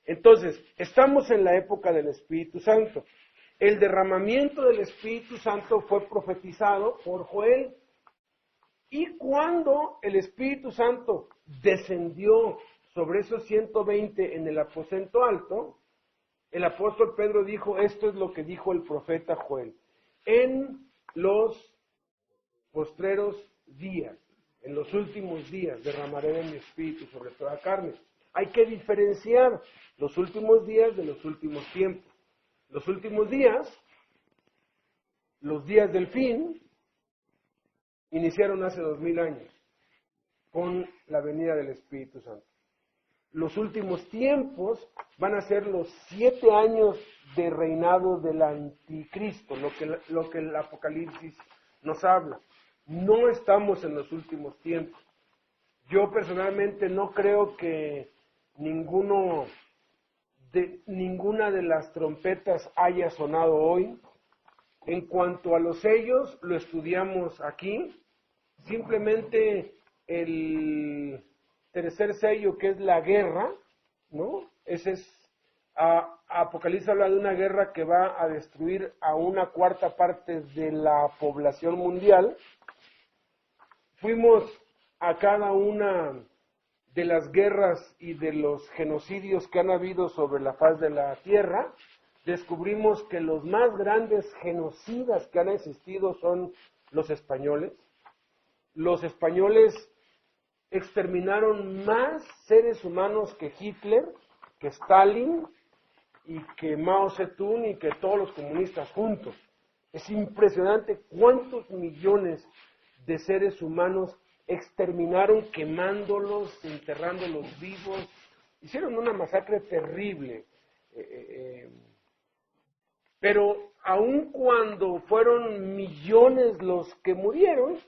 Entonces, estamos en la época del Espíritu Santo. El derramamiento del Espíritu Santo fue profetizado por Joel. Y cuando el Espíritu Santo descendió sobre esos 120 en el aposento alto, el apóstol Pedro dijo, esto es lo que dijo el profeta Joel: en los postreros días, en los últimos días, derramaré de mi espíritu sobre toda carne. Hay que diferenciar los últimos días de los últimos tiempos. Los últimos días, los días del fin, iniciaron hace 2000 años, con la venida del Espíritu Santo. Los últimos tiempos van a ser los 7 años de reinado del anticristo, lo que el Apocalipsis nos habla. No estamos en los últimos tiempos. Yo personalmente no creo que ninguna de las trompetas haya sonado hoy. En cuanto a los sellos, lo estudiamos aquí. Simplemente el tercer sello, que es la guerra, ¿no? Ese es, Apocalipsis habla de una guerra que va a destruir a 1/4 de la población mundial. Fuimos a cada una de las guerras y de los genocidios que han habido sobre la faz de la tierra. Descubrimos que los más grandes genocidas que han existido son los españoles. Los españoles exterminaron más seres humanos que Hitler, que Stalin y que Mao Zedong y que todos los comunistas juntos. Es impresionante cuántos millones de seres humanos exterminaron, quemándolos, enterrándolos vivos. Hicieron una masacre terrible. Pero aun cuando fueron millones los que murieron,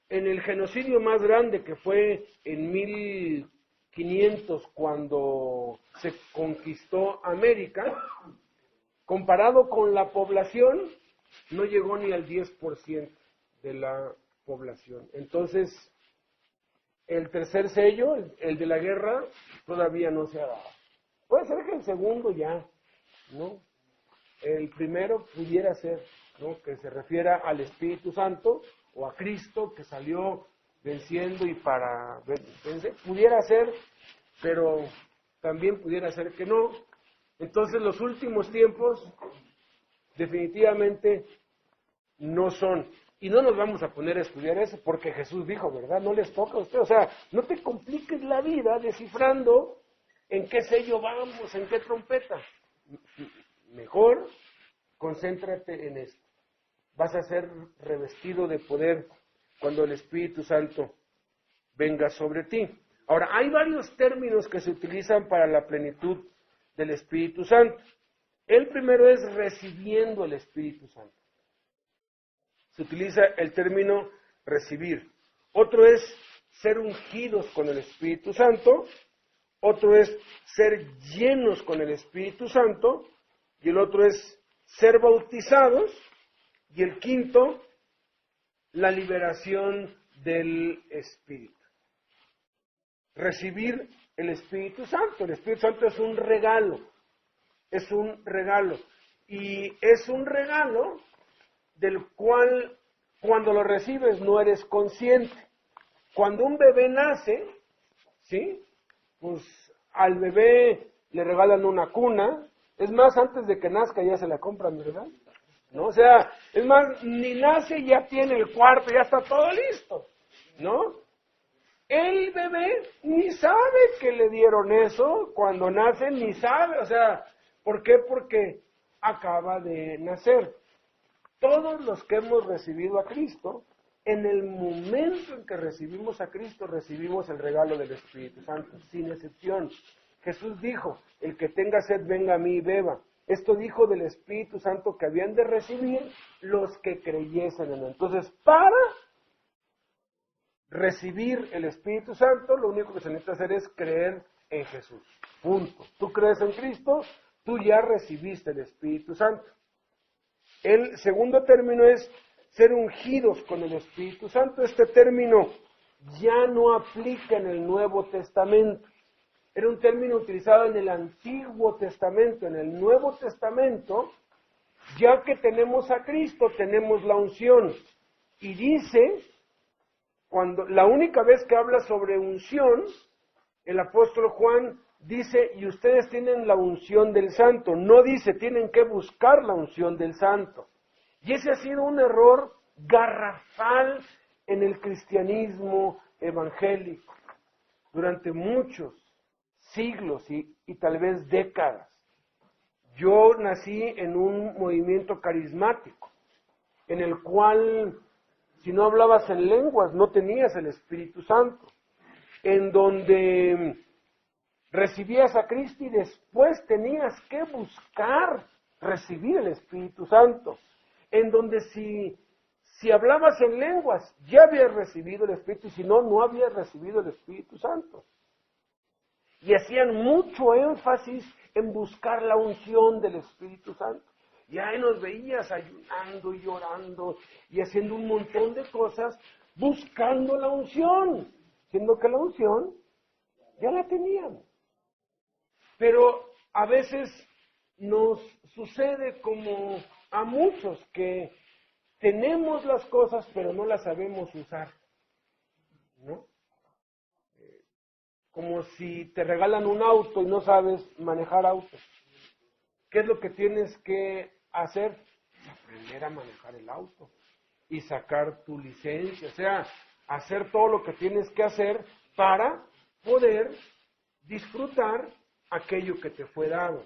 en el genocidio más grande, que fue en 1500, cuando se conquistó América, comparado con la población, no llegó ni al 10% de la población. Entonces, el tercer sello, el de la guerra, todavía no se ha dado. Puede ser que el segundo ya, ¿no? El primero pudiera ser, ¿no?, que se refiera al Espíritu Santo o a Cristo que salió venciendo y para vencer. Pudiera ser, pero también pudiera ser que no. Entonces los últimos tiempos definitivamente no son. Y no nos vamos a poner a estudiar eso porque Jesús dijo, ¿verdad? No les toca a usted. O sea, no te compliques la vida descifrando en qué sello vamos, en qué trompeta. Mejor concéntrate en esto. Vas a ser revestido de poder cuando el Espíritu Santo venga sobre ti. Ahora, hay varios términos que se utilizan para la plenitud del Espíritu Santo. El primero es recibiendo el Espíritu Santo. Se utiliza el término recibir. Otro es ser ungidos con el Espíritu Santo. Otro es ser llenos con el Espíritu Santo. Y el otro es ser bautizados. Y el quinto, la liberación del Espíritu. Recibir el Espíritu Santo. El Espíritu Santo es un regalo. Es un regalo. Y es un regalo del cual cuando lo recibes no eres consciente. Cuando un bebé nace, ¿sí?, pues al bebé le regalan una cuna. Es más, antes de que nazca ya se la compran, ¿verdad? ¿No? O sea, es más, ni nace y ya tiene el cuarto, ya está todo listo, ¿no? El bebé ni sabe que le dieron eso, cuando nace ni sabe, o sea, ¿por qué? Porque acaba de nacer. Todos los que hemos recibido a Cristo, en el momento en que recibimos a Cristo, recibimos el regalo del Espíritu Santo, sin excepción. Jesús dijo, el que tenga sed, venga a mí y beba. Esto dijo del Espíritu Santo que habían de recibir los que creyesen en él. Entonces, para recibir el Espíritu Santo, lo único que se necesita hacer es creer en Jesús. Punto. Tú crees en Cristo, tú ya recibiste el Espíritu Santo. El segundo término es ser ungidos con el Espíritu Santo. Este término ya no aplica en el Nuevo Testamento. era un término utilizado en el Antiguo Testamento. En el Nuevo Testamento, ya que tenemos a Cristo, tenemos la unción. Y dice, la única vez que habla sobre unción, el apóstol Juan dice, y ustedes tienen la unción del Santo. No dice, tienen que buscar la unción del Santo. Y ese ha sido un error garrafal en el cristianismo evangélico durante muchos siglos y tal vez décadas. Yo nací en un movimiento carismático, en el cual si no hablabas en lenguas no tenías el Espíritu Santo, en donde recibías a Cristo y después tenías que buscar recibir el Espíritu Santo, en donde si hablabas en lenguas ya habías recibido el Espíritu y si no, no habías recibido el Espíritu Santo. Y hacían mucho énfasis en buscar la unción del Espíritu Santo. Y ahí nos veías ayunando y orando y haciendo un montón de cosas buscando la unción, siendo que la unción ya la teníamos. Pero a veces nos sucede como a muchos que tenemos las cosas pero no las sabemos usar, ¿no? Como si te regalan un auto y no sabes manejar auto. ¿Qué es lo que tienes que hacer? Aprender a manejar el auto y sacar tu licencia, o sea, hacer todo lo que tienes que hacer para poder disfrutar aquello que te fue dado.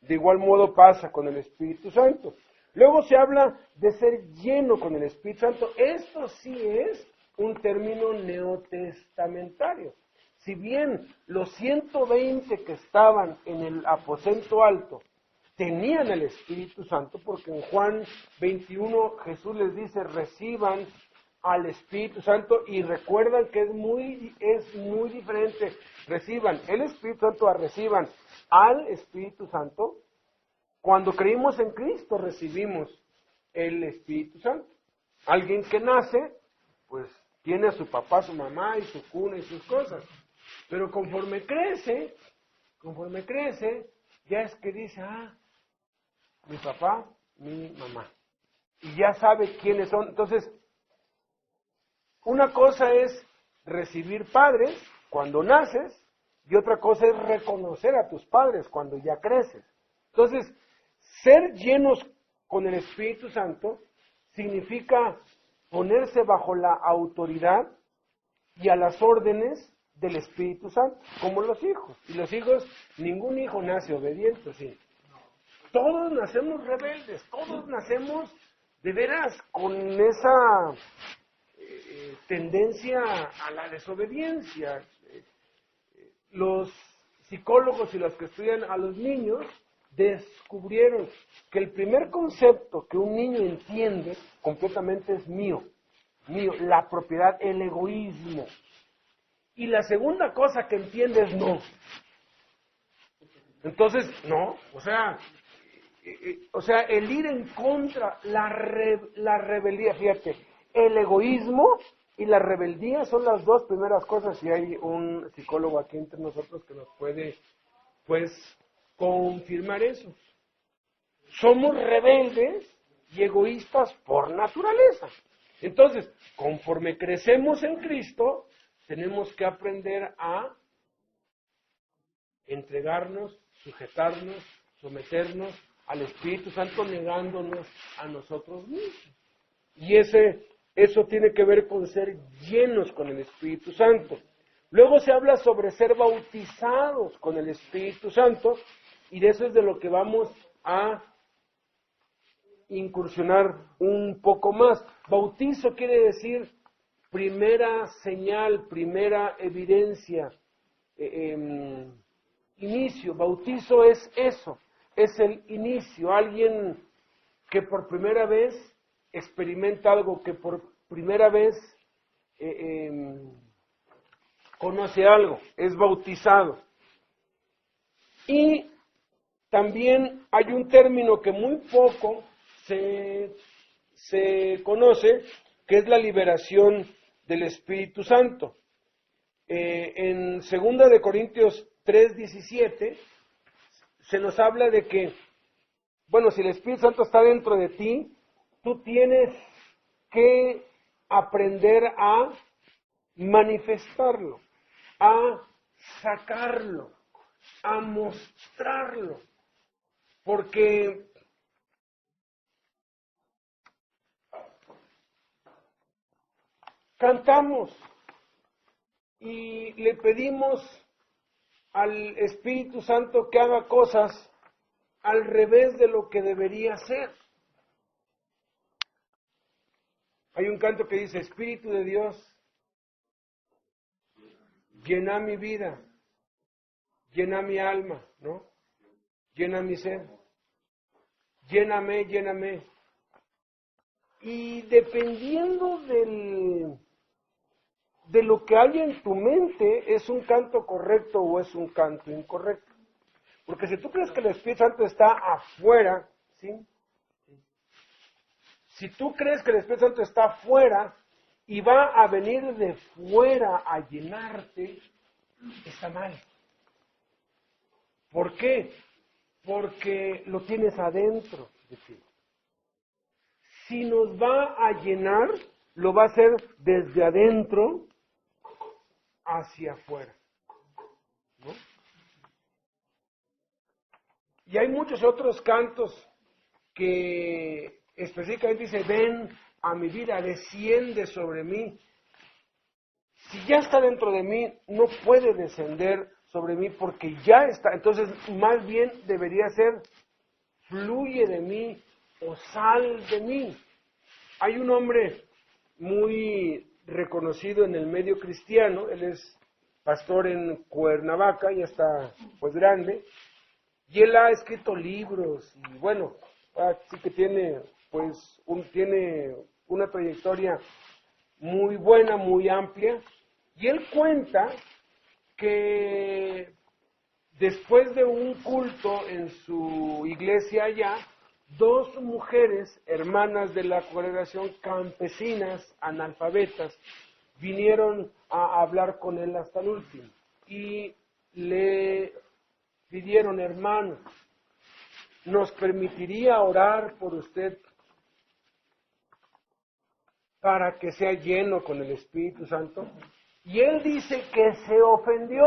De igual modo pasa con el Espíritu Santo. Luego se habla de ser lleno con el Espíritu Santo. Esto sí es un término neotestamentario. Si bien los 120 que estaban en el aposento alto tenían el Espíritu Santo, porque en Juan 21 Jesús les dice, reciban al Espíritu Santo, y recuerdan que es muy diferente, reciban el Espíritu Santo a reciban al Espíritu Santo. Cuando creímos en Cristo recibimos el Espíritu Santo. Alguien que nace, pues tiene a su papá, su mamá y su cuna y sus cosas. Pero conforme crece, ya es que dice, mi papá, mi mamá. Y ya sabe quiénes son. Entonces, una cosa es recibir padres cuando naces, y otra cosa es reconocer a tus padres cuando ya creces. Entonces, ser llenos con el Espíritu Santo significa ponerse bajo la autoridad y a las órdenes del Espíritu Santo, como los hijos. Y los hijos, ningún hijo nace obediente, ¿sí? Todos nacemos rebeldes, todos nacemos de veras con esa tendencia a la desobediencia. Los psicólogos y los que estudian a los niños descubrieron que el primer concepto que un niño entiende completamente es mío, la propiedad, el egoísmo. Y la segunda cosa que entiende es no. Entonces, no, o sea, el ir en contra, la rebeldía, fíjate, el egoísmo y la rebeldía son las dos primeras cosas, y hay un psicólogo aquí entre nosotros que nos puede, pues, confirmar eso. Somos rebeldes y egoístas por naturaleza. Entonces, conforme crecemos en Cristo, tenemos que aprender a entregarnos, sujetarnos, someternos al Espíritu Santo, negándonos a nosotros mismos. Y eso tiene que ver con ser llenos con el Espíritu Santo. Luego se habla sobre ser bautizados con el Espíritu Santo, y de eso es de lo que vamos a incursionar un poco más. Bautizo quiere decir primera señal, primera evidencia, inicio. Bautizo es eso, es el inicio. Alguien que por primera vez experimenta algo, que por primera vez conoce algo, es bautizado. Y también hay un término que muy poco se conoce, que es la liberación del Espíritu Santo. En 2 de Corintios 3:17, se nos habla de que, bueno, si el Espíritu Santo está dentro de ti, tú tienes que aprender a manifestarlo, a sacarlo, a mostrarlo, porque cantamos y le pedimos al Espíritu Santo que haga cosas al revés de lo que debería ser. Hay un canto que dice: Espíritu de Dios, llena mi vida, llena mi alma, ¿no? Llena mi ser, lléname, lléname. Y dependiendo de lo que hay en tu mente, es un canto correcto o es un canto incorrecto. Porque si tú crees que el Espíritu Santo está afuera, ¿sí? Si tú crees que el Espíritu Santo está afuera y va a venir de fuera a llenarte, está mal. ¿Por qué? Porque lo tienes adentro de ti. Si nos va a llenar, lo va a hacer desde adentro hacia afuera, ¿no? Y hay muchos otros cantos que específicamente dice: ven a mi vida, desciende sobre mí. Si ya está dentro de mí, no puede descender sobre mí porque ya está. Entonces, más bien debería ser: fluye de mí o sal de mí. Hay un hombre muy reconocido en el medio cristiano, él es pastor en Cuernavaca, ya está pues grande, y él ha escrito libros, y bueno, sí que tiene pues tiene una trayectoria muy buena, muy amplia, y él cuenta que después de un culto en su iglesia allá, dos mujeres, hermanas de la congregación, campesinas, analfabetas, vinieron a hablar con él hasta el último. Y le pidieron: hermano, ¿nos permitiría orar por usted para que sea lleno con el Espíritu Santo? Y él dice que se ofendió.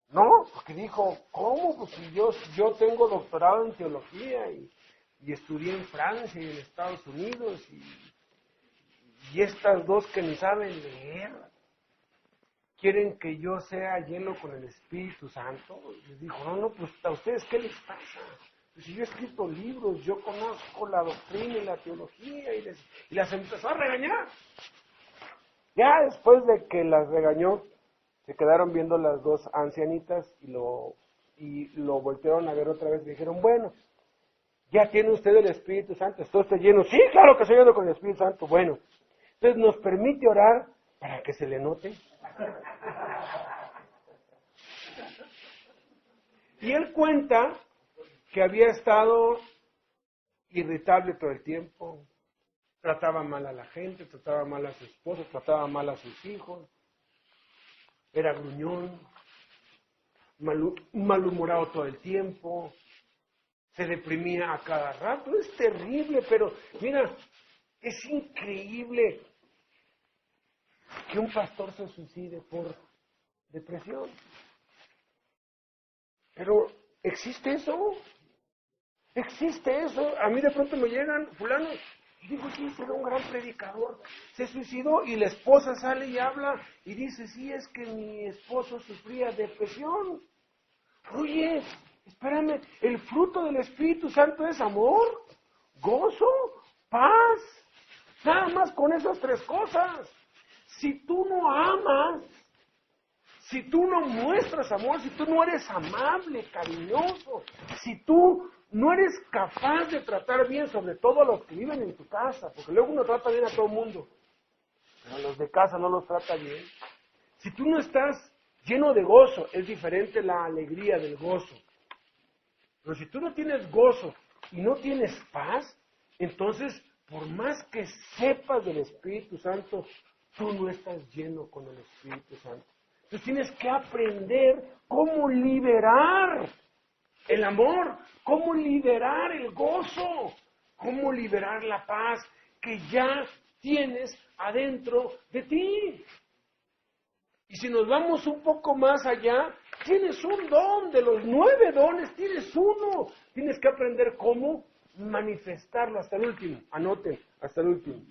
No, porque dijo: ¿cómo? Pues si yo tengo doctorado en teología y estudié en Francia y en Estados Unidos y estas dos que ni saben leer quieren que yo sea lleno con el Espíritu Santo. Les dijo: no, pues a ustedes ¿qué les pasa? Pues si yo he escrito libros, yo conozco la doctrina y la teología, y las empezó a regañar. Ya después de que las regañó, se quedaron viendo las dos ancianitas y lo voltearon a ver otra vez y dijeron: bueno, ¿ya tiene usted el Espíritu Santo? ¿Está usted lleno? Sí, claro que estoy lleno con el Espíritu Santo. Bueno, entonces nos permite orar para que se le note. Y él cuenta que había estado irritable todo el tiempo, trataba mal a la gente, trataba mal a su esposo, trataba mal a sus hijos, era gruñón, malhumorado todo el tiempo, se deprimía a cada rato. Es terrible, pero mira, es increíble que un pastor se suicide por depresión. Pero ¿existe eso? ¿Existe eso? A mí de pronto me llegan fulano y digo: sí, será un gran predicador, se suicidó, y la esposa sale y habla y dice: sí, es que mi esposo sufría depresión. Oye, espérame, el fruto del Espíritu Santo es amor, gozo, paz, nada más con esas tres cosas. Si tú no amas, si tú no muestras amor, si tú no eres amable, cariñoso, si tú no eres capaz de tratar bien, sobre todo a los que viven en tu casa, porque luego uno trata bien a todo el mundo, pero a los de casa no los trata bien. Si tú no estás lleno de gozo, es diferente la alegría del gozo. Pero si tú no tienes gozo y no tienes paz, entonces, por más que sepas del Espíritu Santo, tú no estás lleno con el Espíritu Santo. Entonces tienes que aprender cómo liberar el amor, cómo liberar el gozo, cómo liberar la paz que ya tienes adentro de ti. Y si nos vamos un poco más allá, tienes un don, de los 9 dones tienes uno. Tienes que aprender cómo manifestarlo hasta el último. Anoten, hasta el último.